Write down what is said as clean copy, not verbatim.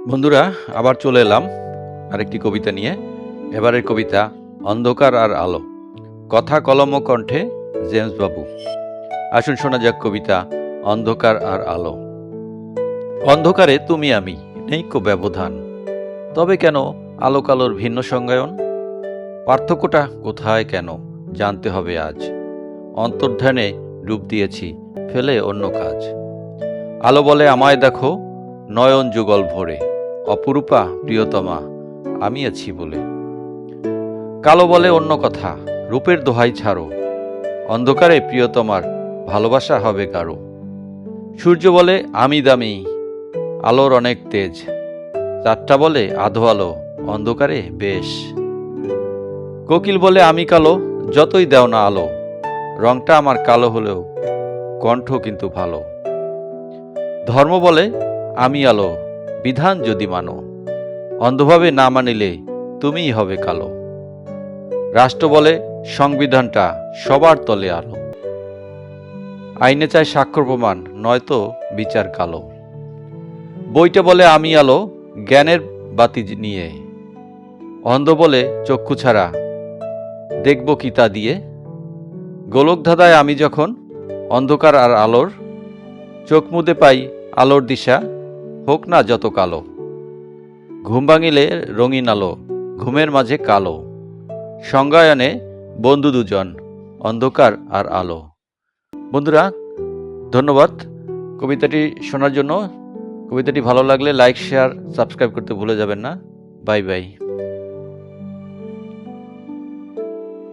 বন্ধুরা, আবার চলে এলাম আরেকটি কবিতা নিয়ে। এবারের কবিতা অন্ধকার আর আলো। কথা কলম ও কণ্ঠে জেমস বাবু। আসুন শোনা যাক কবিতা অন্ধকার আর আলো। অন্ধকারে তুমি আমি, নেই কো ব্যবধান, তবে কেন আলো কালোর ভিন্ন সংজ্ঞায়ন? পার্থক্যটা কোথায় কেন জানতে হবে আজ। অন্তর্ধানে ডুব দিয়েছি ফেলে অন্য কাজ। আলো বলে আমায় দেখো নয়ন যুগল ভরে, অপরূপা প্রিয়তমা আমি আছি বলে। কালো বলে অন্য কথা, রূপের দোহাই ছাড়ো, অন্ধকারে প্রিয়তমার ভালোবাসা হবে কারো। সূর্য বলে আমি দামি, আলোর অনেক তেজ, চারটা বলে আধো আলো, অন্ধকারে বেশ। কোকিল বলে আমি কালো, যতই দেও না আলো, রংটা আমার কালো হলেও কণ্ঠ কিন্তু ভালো। ধর্ম বলে আমি আলো, বিধান যদি মানো, অন্ধভাবে না মানিলে তুমিই হবে কালো। রাষ্ট্র বলে সংবিধানটা সবার তলে আলো, আইনে চায় স্বাক্ষর প্রমাণ, নয়তো বিচার কালো। বইটা বলে আমি আলো, জ্ঞানের বাতি নিয়ে, অন্ধ বলে চক্ষু ছাড়া দেখব কি তা দিয়ে। গোলক ধাঁধায় আমি যখন, অন্ধকার আর আলোর, চোখ মুদে পাই আলোর দিশা, হোক না যত কালো। ঘুম ভাঙিলে রঙিন আলো, ঘুমের মাঝে কালো, সংজ্ঞায়নে বন্ধু দুজন, অন্ধকার আর আলো। বন্ধুরা, ধন্যবাদ কবিতাটি শোনার জন্য। কবিতাটি ভালো লাগলে লাইক, শেয়ার, সাবস্ক্রাইব করতে ভুলে যাবেন না। Bye bye.